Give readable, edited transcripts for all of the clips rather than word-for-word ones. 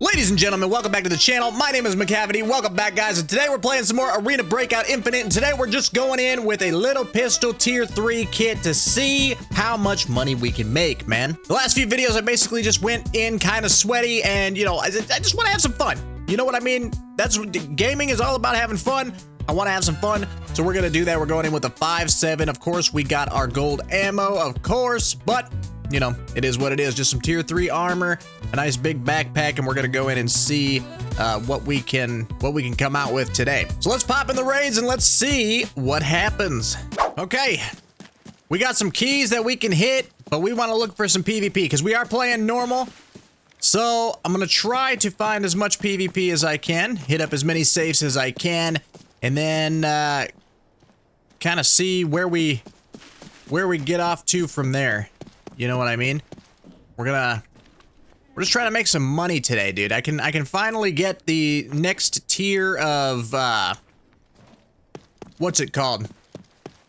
Ladies and gentlemen, welcome back to the channel. My name is McCavity. Welcome back, guys. And today we're playing some more Arena Breakout Infinite. And today we're just going in with a little pistol tier 3 kit to see how much money we can make, man. The last few videos, I basically just went in kind of sweaty and, you know, I just want to have some fun. You know what I mean? That's what gaming is all about, having fun. I want to have some fun, so we're going to do that. We're going in with a 5.7. Of course, we got our gold ammo, of course, but you know, it is what it is. Just some tier 3 armor, a nice big backpack, and we're gonna go in and see what we can come out with today. So let's pop in the raids and let's see what happens. Okay, we got some keys that we can hit, but we want to look for some PvP because we are playing normal. So I'm gonna try to find as much PvP as I can, hit up as many safes as I can, and then kind of see where we get off to from there. You know what I mean? We're just trying to make some money today, dude. I can finally get the next tier of what's it called?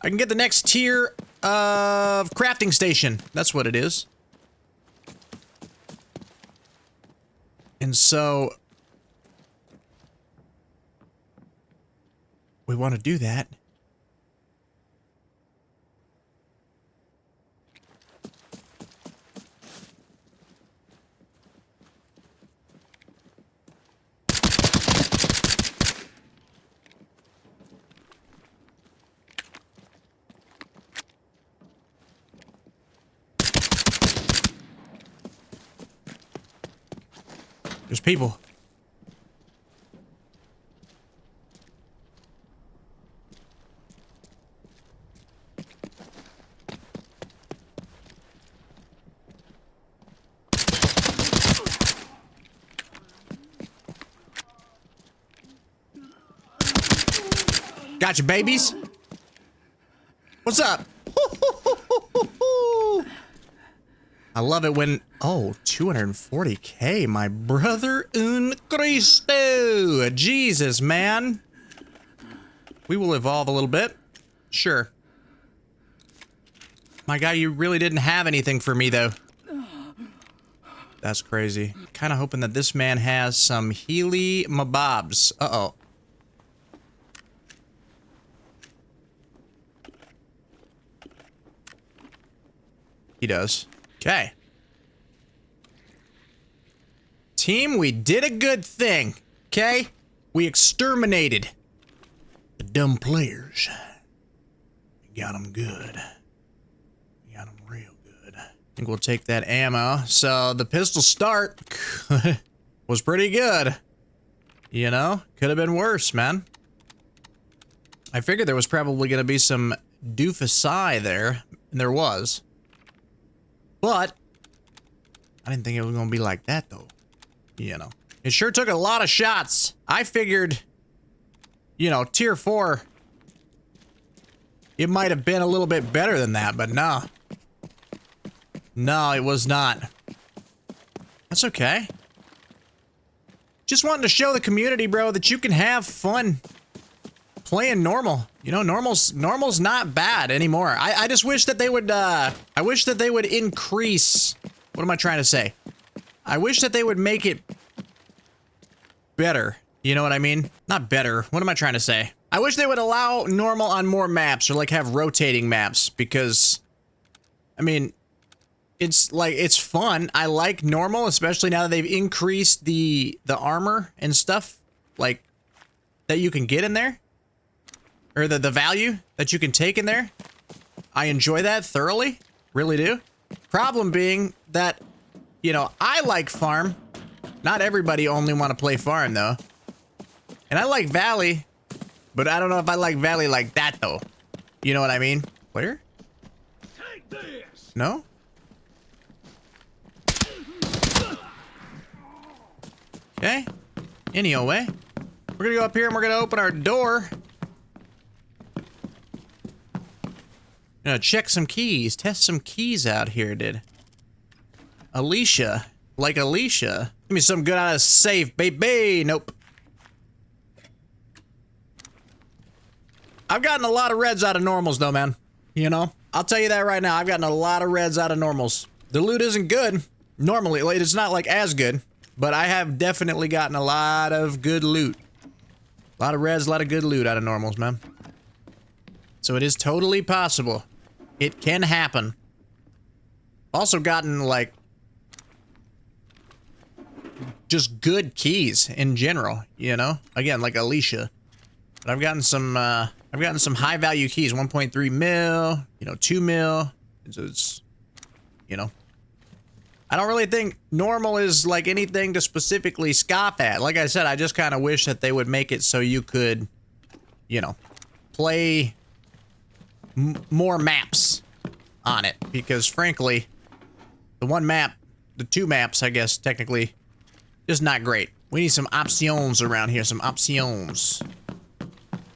I can get the next tier of crafting station. That's what it is. And so we want to do that. There's people. Gotcha, babies. What's up? I love it when, oh, 240K, my brother in Cristo. Jesus, man. We will evolve a little bit. Sure. My guy, you really didn't have anything for me, though. That's crazy. Kind of hoping that this man has some Healy Mabobs. Uh-oh. He does. Okay. Team, we did a good thing. Okay? We exterminated the dumb players. We got them good. We got them real good. I think we'll take that ammo. So the pistol start was pretty good. You know? Could have been worse, man. I figured there was probably going to be some doofusy there. And there was. But I didn't think it was going to be like that, though. You know. It sure took a lot of shots. I figured, you know, tier 4, it might have been a little bit better than that, but no. No, it was not. That's okay. Just wanting to show the community, bro, that you can have fun playing normal. You know, normal's not bad anymore. I just wish that they would, I wish that they would increase, what am I trying to say? I wish that they would make it better. You know what I mean? Not better. What am I trying to say? I wish they would allow normal on more maps or like have rotating maps because, I mean, it's like, it's fun. I like normal, especially now that they've increased the armor and stuff like that you can get in there. Or the value that you can take in there. I enjoy that thoroughly. Really do. Problem being that, you know, I like farm. Not everybody only want to play farm, though. And I like Valley. But I don't know if I like Valley like that, though. You know what I mean? Player? Take this. No? Okay. Anyway. We're gonna go up here and we're gonna open our door. Gonna check some keys, test some keys out here, dude. Alicia. Like Alicia. Give me some good out of safe, baby. Nope. I've gotten a lot of reds out of normals, though, man. You know? I'll tell you that right now. I've gotten a lot of reds out of normals. The loot isn't good. Normally, it's not, like, as good. but I have definitely gotten a lot of good loot. A lot of reds, a lot of good loot out of normals, man. So it is totally possible. It can happen. Also gotten, like, just good keys in general, you know? Again, like Alicia. But I've gotten some high value keys, 1.3 mil, you know, 2 mil. It's, you know. I don't really think normal is like anything to specifically scoff at. Like I said, I just kind of wish that they would make it so you could, you know, play more maps on it. Because frankly, the one map, the two maps, I guess, technically, just not great. We need some options around here, some options.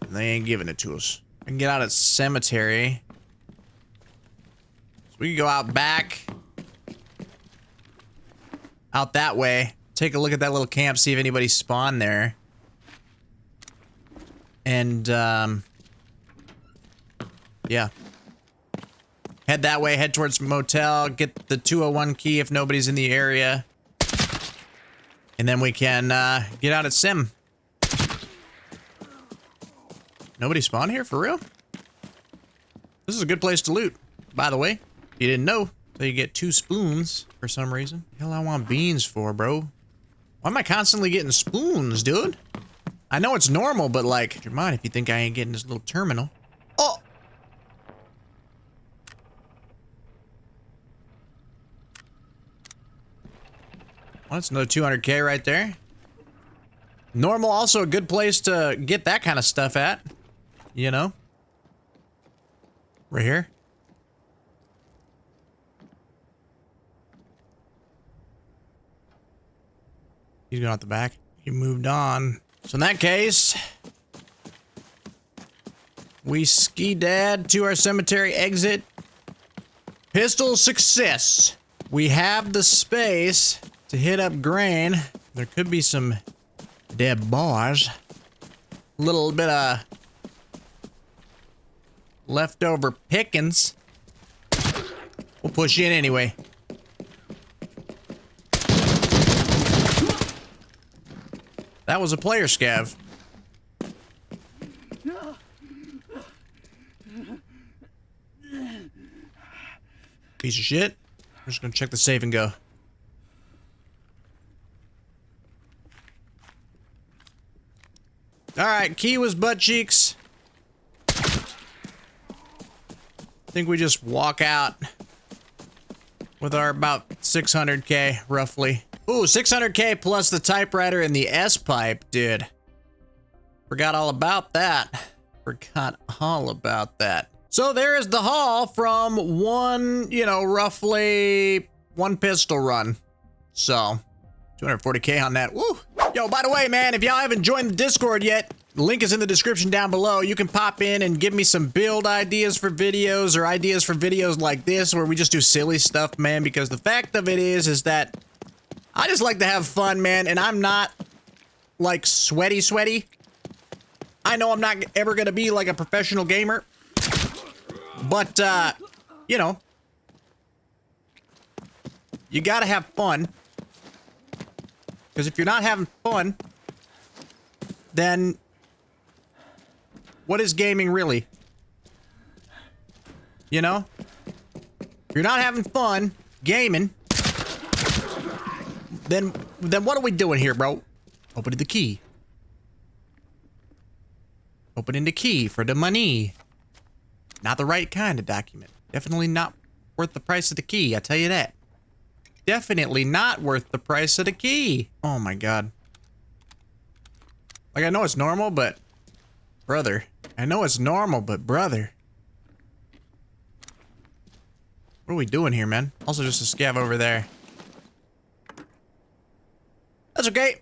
And they ain't giving it to us. I can get out at cemetery. So we can go out back. Out that way. Take a look at that little camp, see if anybody spawned there. And, yeah. Head that way, head towards motel, get the 201 key if nobody's in the area. And then we can, get out at sim. Nobody spawned here, for real? This is a good place to loot, by the way. If you didn't know. So you get 2 spoons for some reason. The hell I want beans for, bro? Why am I constantly getting spoons, dude? I know it's normal, but like, your mind if you think I ain't getting this little terminal. Oh! Well, that's another 200k right there. Normal, also a good place to get that kind of stuff at. You know? Right here. He's going out the back. He moved on. So in that case, we ski-dad to our cemetery exit. Pistol success. We have the space to hit up grain. There could be some dead bars. A little bit of leftover pickings. We'll push in anyway. That was a player scav. Piece of shit. We're just gonna check the safe and go. Alright, key was butt cheeks. I think we just walk out with our about 600k, roughly. Ooh, 600k plus the typewriter and the S-pipe, dude. Forgot all about that. Forgot all about that. So there is the haul from one, you know, roughly one pistol run. So, 240k on that. Woo! Yo, by the way, man, if y'all haven't joined the Discord yet, the link is in the description down below. You can pop in and give me some build ideas for videos or ideas for videos like this where we just do silly stuff, man, because the fact of it is that I just like to have fun, man, and I'm not, like, sweaty. I know I'm not ever gonna be, like, a professional gamer, but, you know, you gotta have fun, because if you're not having fun, then what is gaming really? You know? If you're not having fun gaming, then what are we doing here, bro? Opening the key. Opening the key for the money. Not the right kind of document. Definitely not worth the price of the key, I tell you that. Definitely not worth the price of the key. Oh my god. Like, I know it's normal, but... brother. I know it's normal, but brother. What are we doing here, man? Also just a scav over there. That's okay.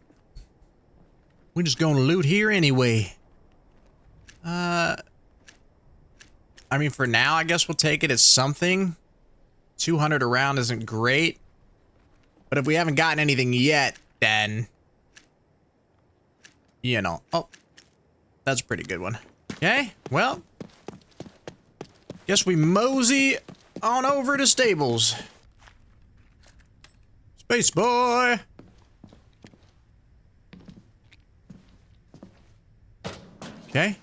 We're just gonna loot here anyway. I mean, for now, I guess we'll take it as something. 200 around isn't great. But if we haven't gotten anything yet, then... you know. Oh. That's a pretty good one. Okay, well. Guess we mosey on over to stables. Space boy. Okay.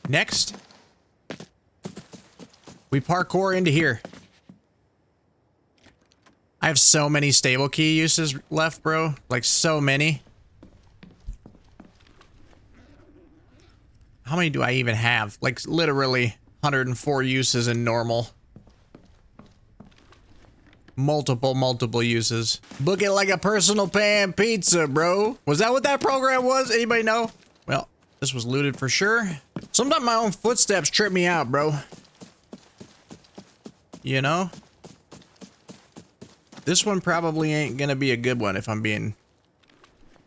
Next. We parkour into here. I have so many stable key uses left, bro. Like, so many. How many do I even have? Like, literally 104 uses in normal. Multiple uses. Book it like a personal pan pizza, bro. Was that what that program was? Anybody know? Well, this was looted for sure. Sometimes my own footsteps trip me out, bro. You know? This one probably ain't gonna be a good one if I'm being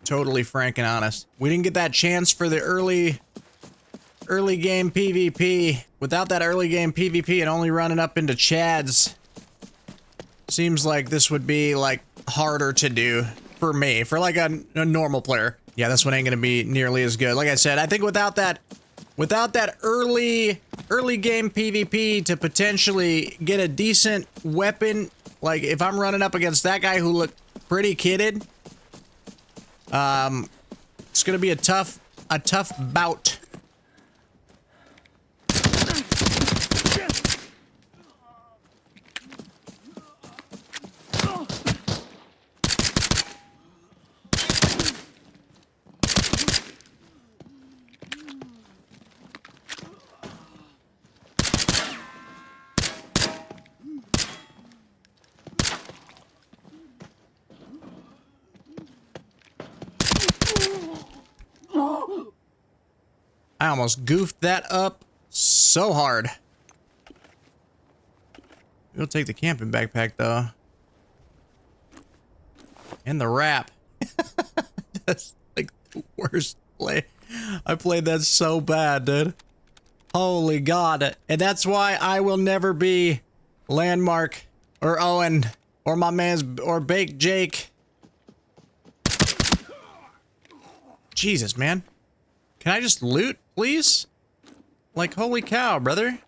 totally frank and honest. We didn't get that chance for the early game PvP. Without that early game PvP and only running up into Chads, seems like this would be like harder to do for me, for like a normal player. Yeah, this one ain't gonna be nearly as good. Like I said, I think without that early game PvP to potentially get a decent weapon, like if I'm running up against that guy who looked pretty kitted, it's gonna be a tough bout. I almost goofed that up so hard. We'll take the camping backpack though. And the wrap. That's like the worst play. I played that so bad, dude. Holy God. And that's why I will never be Landmark or Owen or my man's or Baked Jake. Jesus, man. Can I just loot, please? Like, holy cow, brother.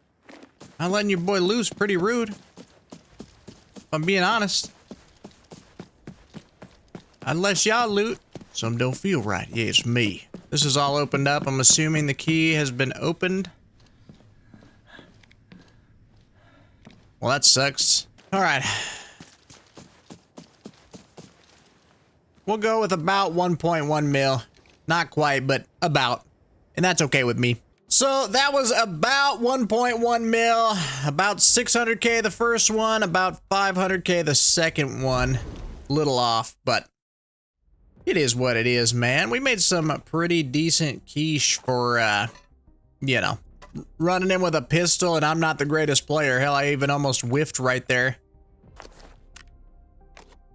I'm letting your boy loose pretty rude. If I'm being honest. Unless y'all loot, some don't feel right. Yeah, it's me. This is all opened up. I'm assuming the key has been opened. Well, that sucks. All right. We'll go with about 1.1 mil. Not quite, but about. And that's okay with me. So that was about 1.1 mil, about 600K the first one, about 500K the second one. Little off, but it is what it is, man. We made some pretty decent quiche for, you know, running in with a pistol, and I'm not the greatest player. Hell, I even almost whiffed right there,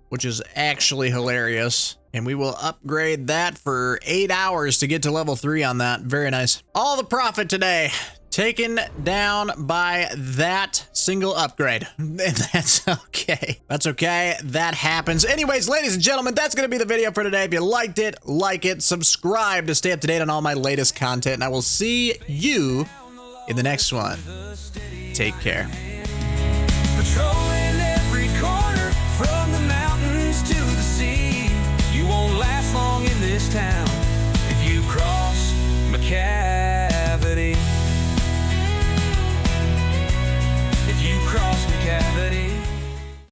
which is actually hilarious. And we will upgrade that for 8 hours to get to level 3 on that. Very nice. All the profit today taken down by that single upgrade. And that's okay. That's okay. That happens. Anyways, ladies and gentlemen, that's going to be the video for today. If you liked it, like it, subscribe to stay up to date on all my latest content. And I will see you in the next one. Take care.